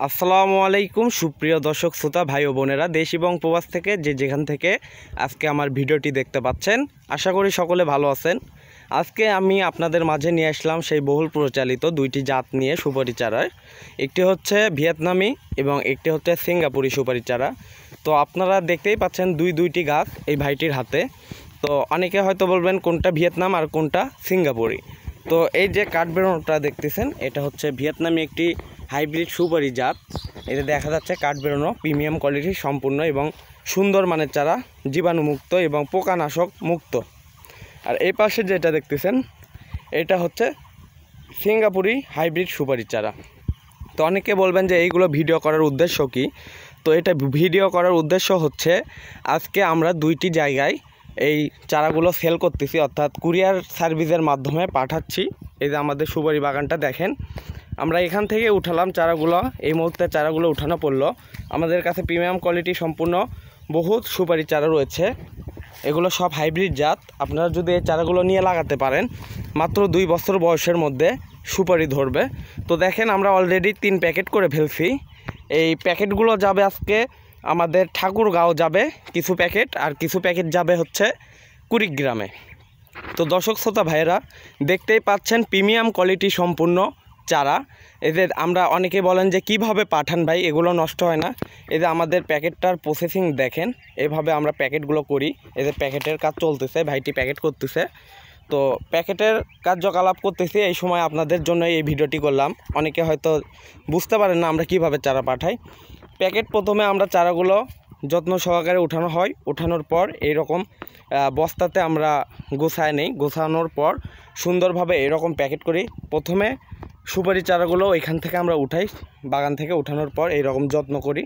আসসালামু আলাইকুম সুপ্রিয় দর্শক শ্রোতা ভাই ও বোনেরা, দেশ এবং প্রবাস থেকে যেখান থেকে আজকে আমার ভিডিওটি দেখতে পাচ্ছেন, আশা করি সকলে ভালো আছেন। আজকে আমি আপনাদের মাঝে নিয়ে আসলাম সেই বহুল প্রচালিত দুইটি জাত নিয়ে সুপারি চারার। একটি হচ্ছে ভিয়েতনামি এবং একটি হচ্ছে সিঙ্গাপুরি সুপারি চারা। তো আপনারা দেখতেই পাচ্ছেন দুইটি গাছ এই ভাইটির হাতে। তো অনেকে হয়তো বলবেন কোনটা ভিয়েতনাম আর কোনটা সিঙ্গাপুরি। তো এই যে কাঠ বেরোনোটা দেখতেছেন, এটা হচ্ছে ভিয়েতনামি একটি হাইব্রিড সুপারি জাত। এতে দেখা যাচ্ছে কাঠ বেরোনো প্রিমিয়াম কোয়ালিটির সম্পূর্ণ এবং সুন্দর মানের চারা, জীবাণুমুক্ত এবং পোকানাশক মুক্ত। আর এই পাশে যেটা দেখতেছেন এটা হচ্ছে সিঙ্গাপুরি হাইব্রিড সুপারি চারা। তো অনেকে বলবেন যে এইগুলো ভিডিও করার উদ্দেশ্য কি? তো এটা ভিডিও করার উদ্দেশ্য হচ্ছে আজকে আমরা দুইটি জায়গায় এই চারাগুলো সেল করতেছি, অর্থাৎ কুরিয়ার সার্ভিসের মাধ্যমে পাঠাচ্ছি। এই যে আমাদের সুপারি বাগানটা দেখেন, আমরা এখান থেকে উঠালাম চারাগুলো। এই মুহূর্তে চারাগুলো উঠানো পড়লো। আমাদের কাছে প্রিমিয়াম কোয়ালিটি সম্পূর্ণ বহুত সুপারি চারা রয়েছে। এগুলো সব হাইব্রিড জাত। আপনারা যদি এই চারাগুলো নিয়ে লাগাতে পারেন, মাত্র 2 বছর বয়সের মধ্যে সুপারি ধরবে। তো দেখেন আমরা অলরেডি 3 প্যাকেট করে ফেলছি। এই প্যাকেটগুলো যাবে আজকে আমাদের ঠাকুরগাঁও যাবে কিছু প্যাকেট, আর কিছু প্যাকেট যাবে হচ্ছে কুড়িগ্রামে। তো দর্শক শ্রোতা ভাইয়েরা দেখতেই পাচ্ছেন প্রিমিয়াম কোয়ালিটি সম্পূর্ণ চারা। এদের আমরা অনেকে বলেন যে কিভাবে পাঠান ভাই, এগুলো নষ্ট হয় না। এই যে আমাদের প্যাকেটটার প্রসেসিং দেখেন, এভাবে আমরা প্যাকেটগুলো করি। এদের প্যাকেটের কাজ চলতেছে, ভাইটি প্যাকেট করতেছে। তো প্যাকেটের কার্যকলাপ করতেছি, এই সময় আপনাদের জন্য এই ভিডিওটি করলাম। অনেকে হয়তো বুঝতে পারেন না আমরা কিভাবে চারা পাঠাই। প্যাকেট প্রথমে আমরা চারাগুলো যত্ন সহকারে উঠানো হয়। উঠানোর পর এইরকম বস্তাতে আমরা গোছায় নেই। গোছানোর পর সুন্দরভাবে এরকম প্যাকেট করি। প্রথমে সুপারি চারাগুলো এখান থেকে আমরা উঠাই, বাগান থেকে উঠানোর পর এইরকম যত্ন করি,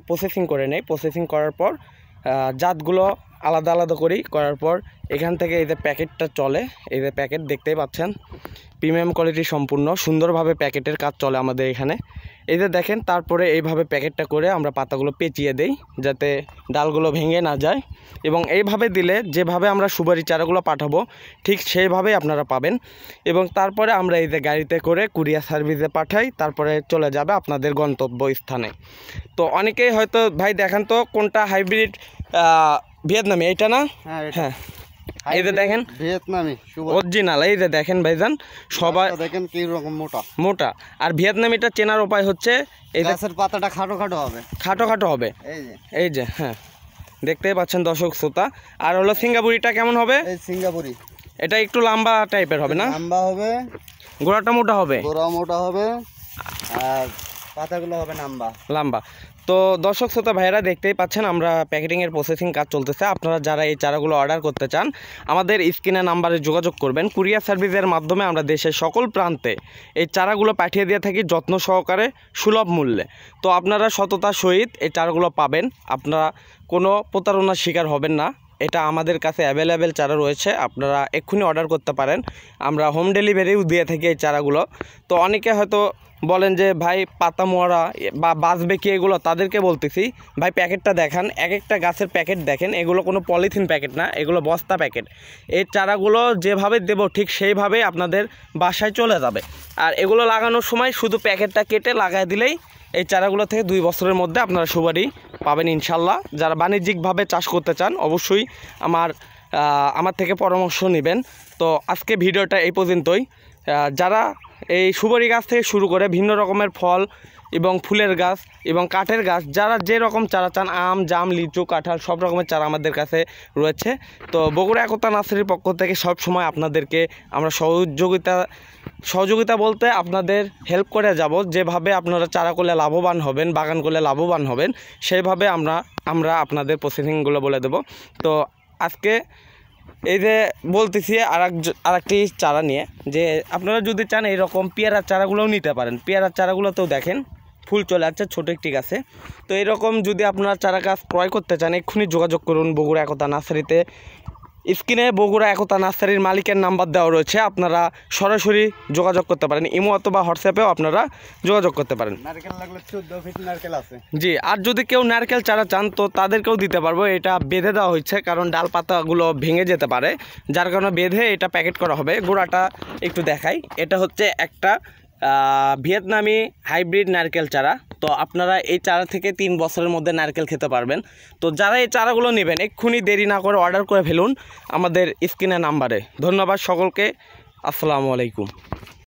প্রসেসিং করে নেই। প্রসেসিং করার পর জাতগুলো আলাদা আলাদা করার পর এখান থেকে এই যে প্যাকেটটা চলে, এই যে প্যাকেট দেখতেই পাচ্ছেন প্রিমিয়াম কোয়ালিটি সম্পূর্ণ সুন্দরভাবে প্যাকেটের কাজ চলে আমাদের এখানে। এই যে দেখেন, তারপরে এইভাবে প্যাকেটটা করে আমরা পাতাগুলো পেঁচিয়ে দেই যাতে ডালগুলো ভেঙে না যায়। এবং এইভাবে দিলে যেভাবে আমরা সুপারি চারাগুলো পাঠাবো ঠিক সেইভাবেই আপনারা পাবেন। এবং তারপরে আমরা এই যে গাড়িতে করে কুরিয়ার সার্ভিসে পাঠাই, তারপরে চলে যাবে আপনাদের গন্তব্য স্থানে। তো অনেকেই হয়তো ভাই দেখান তো কোনটা হাইব্রিড ভিয়েতনামি, এইটা না? হ্যাঁ এই যে দেখেন ভিয়েতনামি অরিজিনাল। এই যে দেখেন ভাইজান, সবাই দেখেন কি রকম মোটা। আর ভিয়েতনামিটা চেনার উপায় হচ্ছে এই গাছের পাতাটা খাটো খাটো হবে। এই যে হ্যাঁ দেখতেই পাচ্ছেন দর্শক শ্রোতা। আর হলো সিঙ্গাপুরিটা কেমন হবে? এই সিঙ্গাপুরি এটা একটু লম্বা টাইপের হবে না? লম্বা হবে, গোড়াটা মোটা হবে, মোটা হবে, আর পাতাগুলো হবে লম্বা। তো দর্শক শ্রোতা ভাইয়েরা দেখতেই পাচ্ছেন আমরা প্যাকেটিংয়ের প্রসেসিং কাজ চলতেছে। আপনারা যারা এই চারাগুলো অর্ডার করতে চান আমাদের স্ক্রিনে নাম্বারে যোগাযোগ করবেন। কুরিয়ার সার্ভিসের মাধ্যমে আমরা দেশের সকল প্রান্তে এই চারাগুলো পাঠিয়ে দিয়ে থাকি যত্ন সহকারে সুলভ মূল্যে। তো আপনারা সততার সহিত এই চারাগুলো পাবেন, আপনারা কোনো প্রতারণার শিকার হবেন না। এটা আমাদের কাছে অ্যাভেলেবেল চারা রয়েছে, আপনারা এক্ষুনি অর্ডার করতে পারেন। আমরা হোম ডেলিভারিও দিয়ে থাকি এই চারাগুলো। তো অনেকে হয়তো বলেন যে ভাই পাতা মোড়া বা বাঁচবে কি এগুলো, তাদেরকে বলতেছি ভাই প্যাকেটটা দেখান, এক একটা গাছের প্যাকেট দেখেন, এগুলো কোনো পলিথিন প্যাকেট না, এগুলো বস্তা প্যাকেট। এই চারাগুলো যেভাবে দেব ঠিক সেইভাবেই আপনাদের বাসায় চলে যাবে। আর এগুলো লাগানোর সময় শুধু প্যাকেটটা কেটে লাগাই দিলেই এই চারাগুলো থেকে 2 বছরের মধ্যে আপনারা সুপারি পাবেন ইনশাল্লাহ। যারা বাণিজ্যিকভাবে চাষ করতে চান অবশ্যই আমার থেকে পরামর্শ নেবেন। তো আজকে ভিডিওটা এই পর্যন্তই। যারা এই সুপারি গাছ থেকে শুরু করে ভিন্ন রকমের ফল এবং ফুলের গাছ এবং কাঠের গাছ, যারা যে রকম চারা চান, আম, জাম, লিচু, কাঁঠাল সব রকমের চারা আমাদের কাছে রয়েছে। তো বগুড়া একতা নার্সারির পক্ষ থেকে সব সময় আপনাদেরকে আমরা সহযোগিতা বলতে আপনাদের হেল্প করে যাব। যেভাবে আপনারা চারা করলে লাভবান হবেন, বাগান করলে লাভবান হবেন, সেইভাবে আমরা আপনাদের প্রসেসিংগুলো বলে দেব। তো আজকে এই যে বলতেছি আরেকটি চারা নিয়ে, যে আপনারা যদি চান এইরকম পেয়ারার চারাগুলোও নিতে পারেন। পেয়ারার চারাগুলোতেও দেখেন ফুল চলে আসছে ছোটো একটি গাছে। তো এরকম যদি আপনারা চারা গাছ ক্রয় করতে চান এক্ষুনি যোগাযোগ করুন বগুড়া একতা নার্সারিতে। স্ক্রিনে বগুড়া একতা নার্সারির মালিকের নাম্বার দেওয়া রয়েছে, আপনারা সরাসরি যোগাযোগ করতে পারেন। ইমো অথবা হোয়াটসঅ্যাপেও আপনারা যোগাযোগ করতে পারেন। নারকেল লাগলে 14 ফিট নারকেল আছে। জি, আর যদি কেউ নারকেল চারা চান তো তাদেরকেও দিতে পারবো। এটা বেঁধে দেওয়া হচ্ছে কারণ ডাল পাতাগুলো ভেঙে যেতে পারে, যার কারণে বেঁধে এটা প্যাকেট করা হবে। গোড়াটা একটু দেখাই, এটা হচ্ছে একটা ভিয়েতনামি হাইব্রিড নারকেল চারা। তো আপনারা এই চারা থেকে 3 বছরের মধ্যে নারকেল খেতে পারবেন। তো যারা এই চারাগুলো নেবেন এক্ষুনি দেরি না করে অর্ডার করে ফেলুন আমাদের স্ক্রিনের নাম্বারে। ধন্যবাদ সকলকে, আসসালামু আলাইকুম।